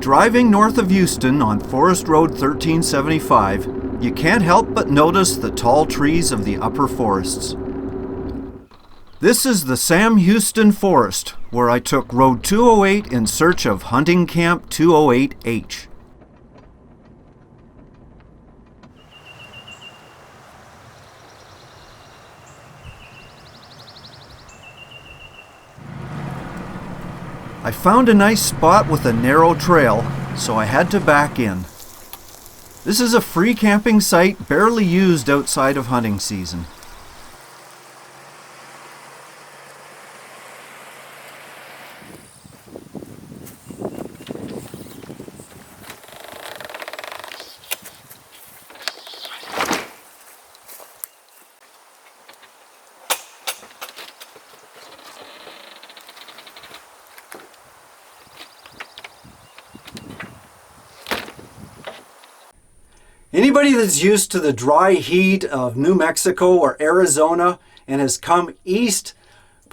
Driving north of Houston on Forest Road 1375, you can't help but notice the tall trees of the upper forests. This is the Sam Houston Forest, where I took Road 208 in search of Hunting Camp 208H. I found a nice spot with a narrow trail, so I had to back in. This is a free camping site barely used outside of hunting season. Anybody that's used to the dry heat of New Mexico or Arizona and has come east,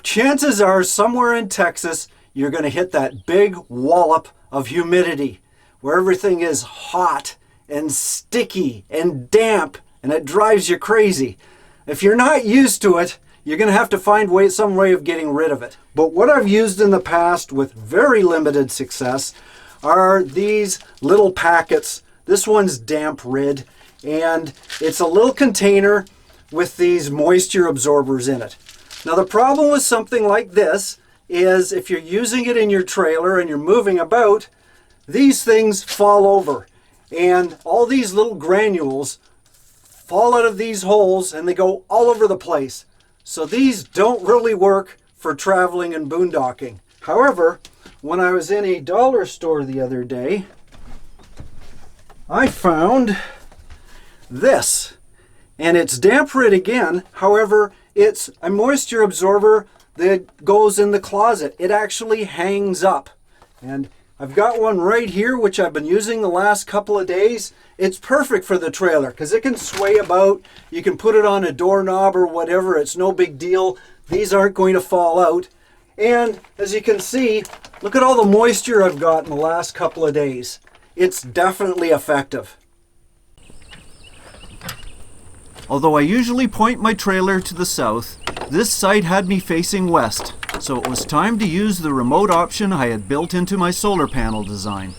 chances are somewhere in Texas you're going to hit that big wallop of humidity where everything is hot and sticky and damp and it drives you crazy. If you're not used to it, you're going to have to find some way of getting rid of it. But what I've used in the past with very limited success are these little packets. This one's damp rid, and it's a little container with these moisture absorbers in it. Now the problem with something like this is if you're using it in your trailer and you're moving about, these things fall over and all these little granules fall out of these holes and they go all over the place. So these don't really work for traveling and boondocking. However, when I was in a dollar store the other day, I found this, and it's damp rid again. However, it's a moisture absorber that goes in the closet. It actually hangs up, and I've got one right here which I've been using the last couple of days. It's perfect for the trailer because it can sway about. You can put it on a doorknob or whatever. It's no big deal. These aren't going to fall out. And as you can see, look at all the moisture I've got in the last couple of days. It's definitely effective. Although I usually point my trailer to the south, this site had me facing west, so it was time to use the remote option I had built into my solar panel design.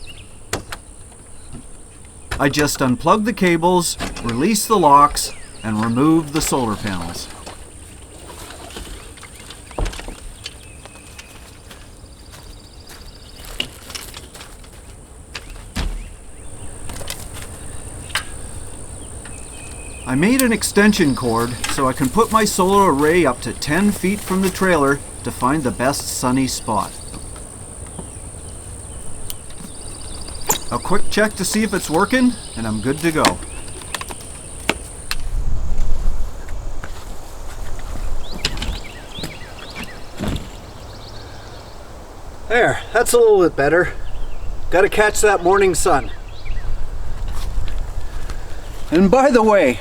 I just unplugged the cables, released the locks, and removed the solar panels. I made an extension cord so I can put my solar array up to 10 feet from the trailer to find the best sunny spot. A quick check to see if it's working, and I'm good to go. There, that's a little bit better. Got to catch that morning sun. And by the way,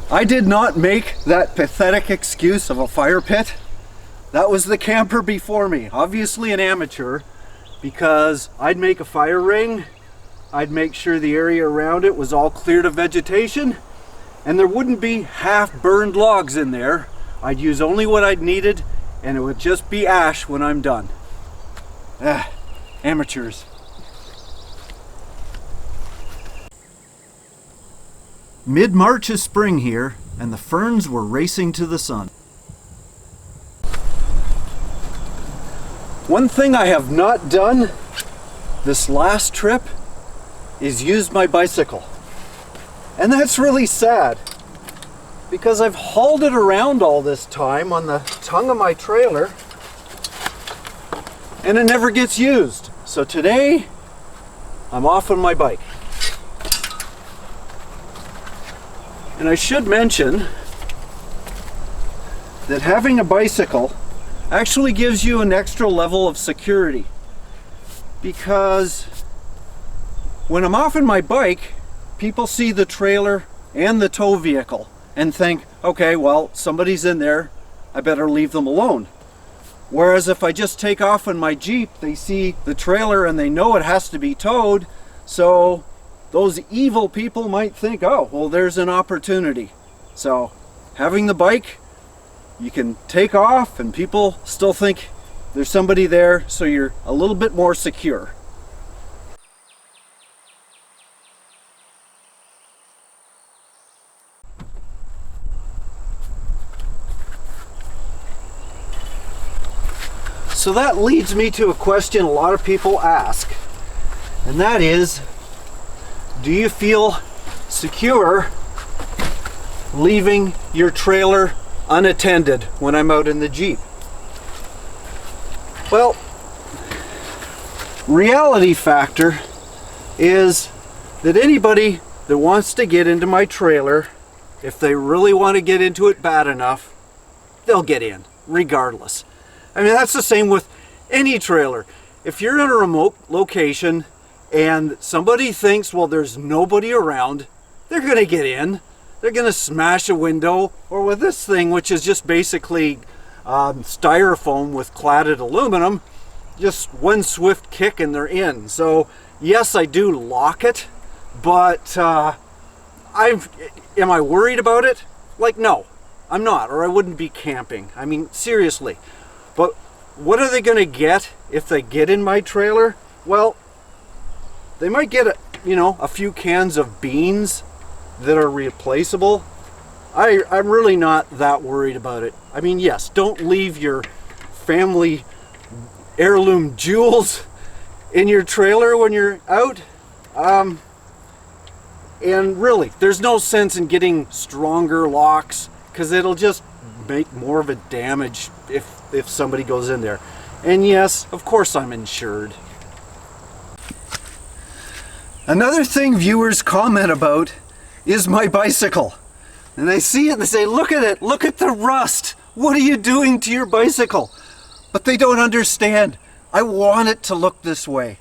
I did not make that pathetic excuse of a fire pit. That was the camper before me, obviously an amateur, because I'd make a fire ring, I'd make sure the area around it was all cleared of vegetation, and there wouldn't be half-burned logs in there. I'd use only what I'd needed, and it would just be ash when I'm done. Amateurs. Mid-March is spring here, and the ferns were racing to the sun. One thing I have not done this last trip is used my bicycle. And that's really sad, because I've hauled it around all this time on the tongue of my trailer, and it never gets used. So today, I'm off on my bike. And I should mention that having a bicycle actually gives you an extra level of security, because when I'm off on my bike, people see the trailer and the tow vehicle and think, okay, well, somebody's in there, I better leave them alone. Whereas if I just take off in my Jeep, they see the trailer and they know it has to be towed. So those evil people might think, oh, well, there's an opportunity. So having the bike, you can take off and people still think there's somebody there, so you're a little bit more secure. So that leads me to a question a lot of people ask, and that is, do you feel secure leaving your trailer unattended when I'm out in the Jeep? Well, reality factor is that anybody that wants to get into my trailer, if they really want to get into it bad enough, they'll get in, regardless. I mean, that's the same with any trailer. If you're in a remote location and somebody thinks, well, there's nobody around, they're going to get in. They're going to smash a window, or with this thing, which is just basically styrofoam with cladded aluminum, just one swift kick and they're in. So yes, I do lock it, but am I worried about it? Like, no, I'm not, or I wouldn't be camping. I mean, seriously. But what are they going to get if they get in my trailer? Well, they might get a few cans of beans that are replaceable. I'm really not that worried about it. I mean, yes, don't leave your family heirloom jewels in your trailer when you're out. And really, there's no sense in getting stronger locks, because it'll just make more of a damage if somebody goes in there. And yes, of course I'm insured. Another thing viewers comment about is my bicycle. And they see it and they say, look at it, look at the rust. What are you doing to your bicycle? But they don't understand. I want it to look this way.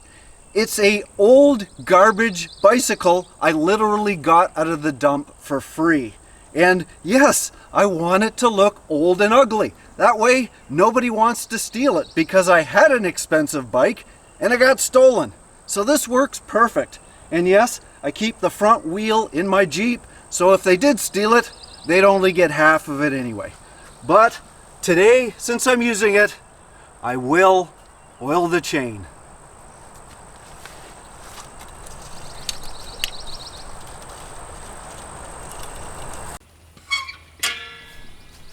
It's a old garbage bicycle I literally got out of the dump for free. And yes, I want it to look old and ugly. That way, nobody wants to steal it, because I had an expensive bike and it got stolen. So this works perfect. And yes, I keep the front wheel in my Jeep, so if they did steal it, they'd only get half of it anyway. But today, since I'm using it, I will oil the chain.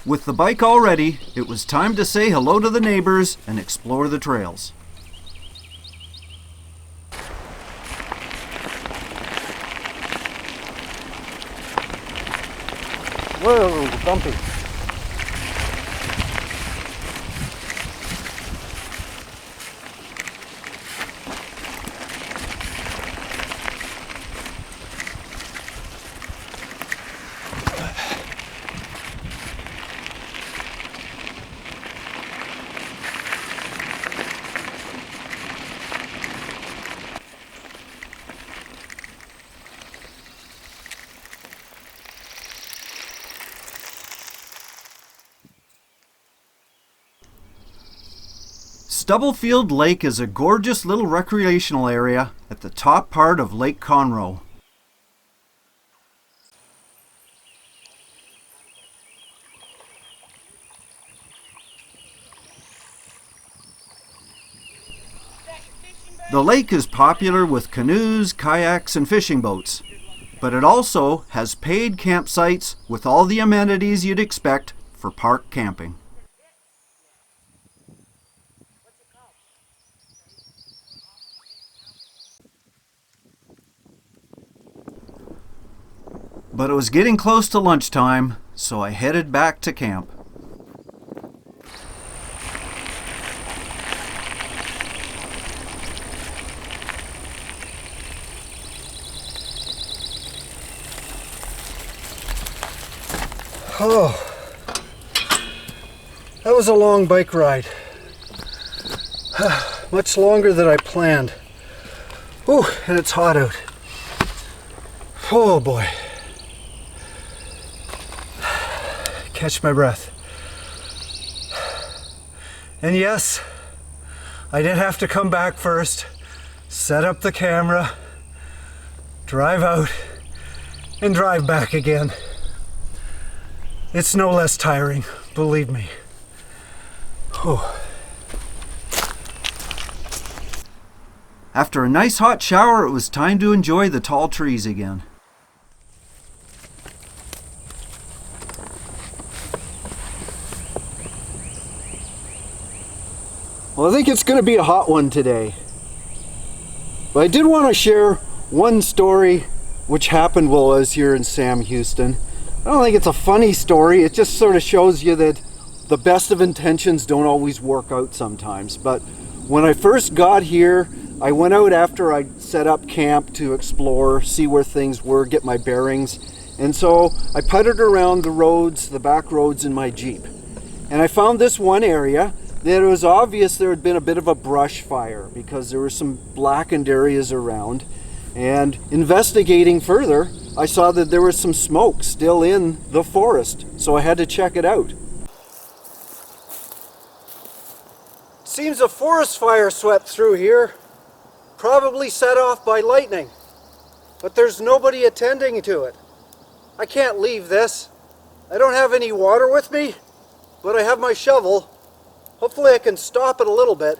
With the bike all ready, it was time to say hello to the neighbors and explore the trails. Whoa, bumpy. Stubblefield Lake is a gorgeous little recreational area at the top part of Lake Conroe. The lake is popular with canoes, kayaks, and fishing boats, but it also has paid campsites with all the amenities you'd expect for park camping. But it was getting close to lunchtime, so I headed back to camp. Oh, that was a long bike ride. Much longer than I planned. Ooh, and it's hot out. Oh boy. Catch my breath. And yes, I did have to come back first, set up the camera, drive out, and drive back again. It's no less tiring, believe me. Whew. After a nice hot shower, it was time to enjoy the tall trees again. Well, I think it's going to be a hot one today. But I did want to share one story which happened while I was here in Sam Houston. I don't think it's a funny story. It just sort of shows you that the best of intentions don't always work out sometimes. But when I first got here, I went out after I set up camp to explore, see where things were, get my bearings. And so I puttered around the roads, the back roads in my Jeep. And I found this one area that it was obvious there had been a bit of a brush fire because there were some blackened areas around. And investigating further, I saw that there was some smoke still in the forest, so I had to check it out. Seems a forest fire swept through here, probably set off by lightning, but there's nobody attending to it. I can't leave this. I don't have any water with me, but I have my shovel. Hopefully I can stop it a little bit.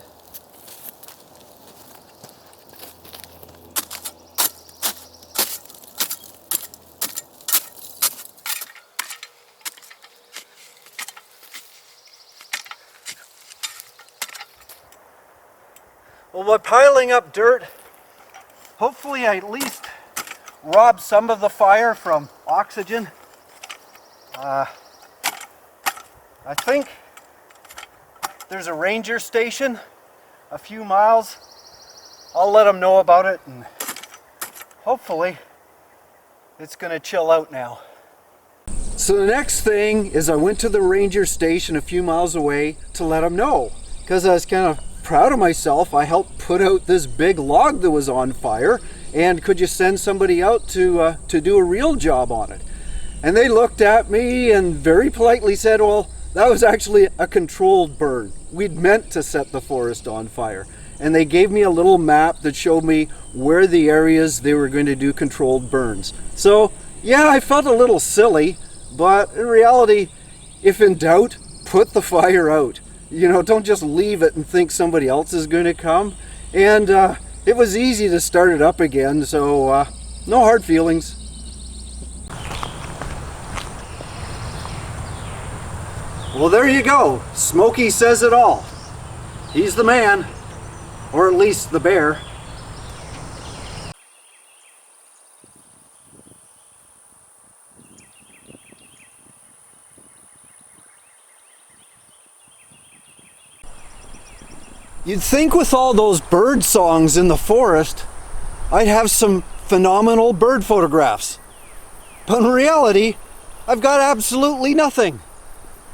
Well, by piling up dirt, hopefully I at least rob some of the fire from oxygen. I think there's a ranger station a few miles. I'll let them know about it, and hopefully it's going to chill out now. So the next thing is I went to the ranger station a few miles away to let them know, because I was kind of proud of myself. I helped put out this big log that was on fire, and could you send somebody out to do a real job on it? And they looked at me and very politely said, well, that was actually a controlled burn. We'd meant to set the forest on fire. And they gave me a little map that showed me where the areas they were going to do controlled burns. So yeah, I felt a little silly, but in reality, if in doubt, put the fire out. You know, don't just leave it and think somebody else is going to come. And it was easy to start it up again, so no hard feelings. Well, there you go. Smokey says it all. He's the man, or at least the bear. You'd think with all those bird songs in the forest, I'd have some phenomenal bird photographs. But in reality, I've got absolutely nothing.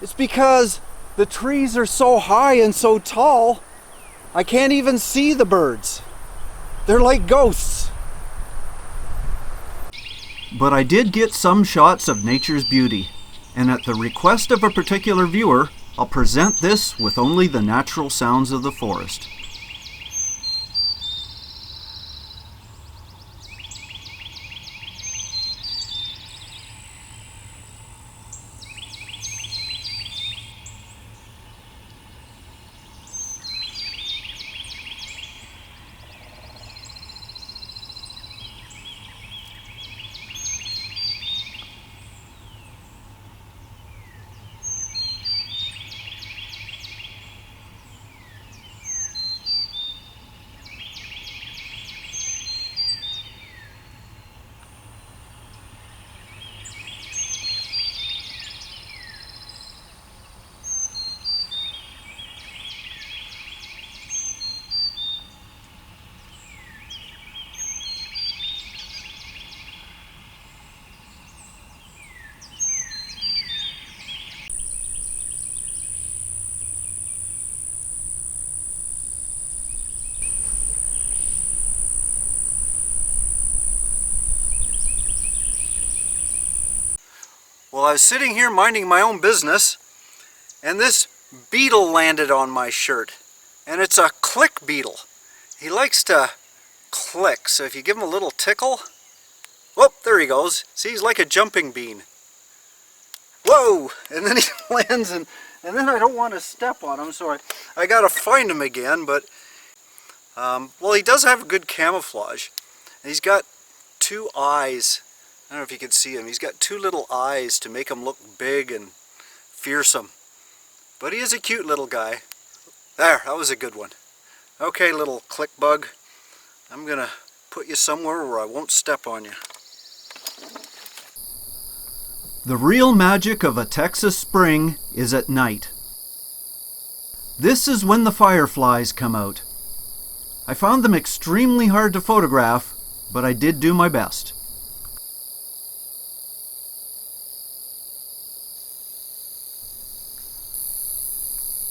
It's because the trees are so high and so tall, I can't even see the birds. They're like ghosts. But I did get some shots of nature's beauty, and at the request of a particular viewer, I'll present this with only the natural sounds of the forest. Well, I was sitting here minding my own business, and this beetle landed on my shirt. And it's a click beetle. He likes to click, so if you give him a little tickle, whoop, there he goes. See, he's like a jumping bean. Whoa! And then he lands, and then I don't want to step on him, so I gotta find him again, but well, he does have good camouflage. And he's got two eyes. I don't know if you can see him. He's got two little eyes to make him look big and fearsome. But he is a cute little guy. There, that was a good one. Okay, little click bug. I'm gonna put you somewhere where I won't step on you. The real magic of a Texas spring is at night. This is when the fireflies come out. I found them extremely hard to photograph, but I did do my best.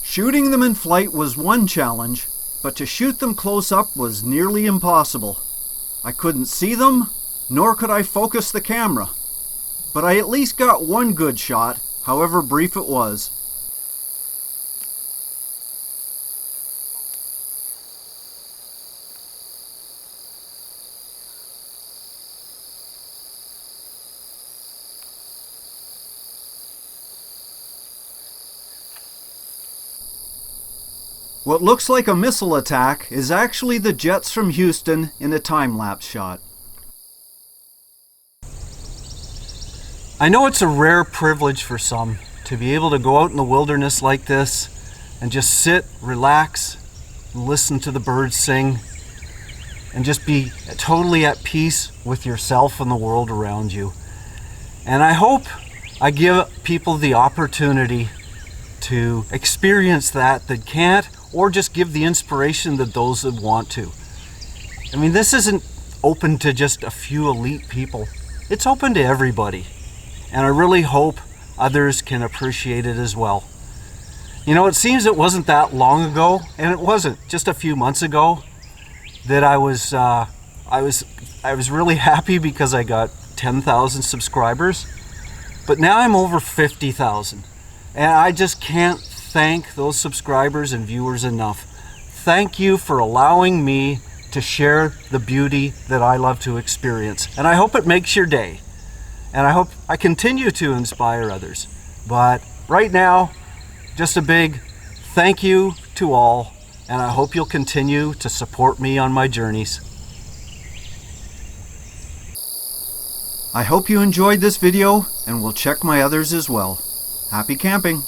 Shooting them in flight was one challenge, but to shoot them close up was nearly impossible. I couldn't see them, nor could I focus the camera. But I at least got one good shot, however brief it was. What looks like a missile attack is actually the jets from Houston in a time-lapse shot. I know it's a rare privilege for some to be able to go out in the wilderness like this and just sit, relax, and listen to the birds sing, and just be totally at peace with yourself and the world around you. And I hope I give people the opportunity to experience that can't, or just give the inspiration that those that want to. I mean, this isn't open to just a few elite people. It's open to everybody. And I really hope others can appreciate it as well. You know, it seems it wasn't that long ago, and it wasn't, just a few months ago, that I was really happy because I got 10,000 subscribers. But now I'm over 50,000. And I just can't thank those subscribers and viewers enough. Thank you for allowing me to share the beauty that I love to experience. And I hope it makes your day. And I hope I continue to inspire others. But right now, just a big thank you to all. And I hope you'll continue to support me on my journeys. I hope you enjoyed this video and will check my others as well. Happy camping!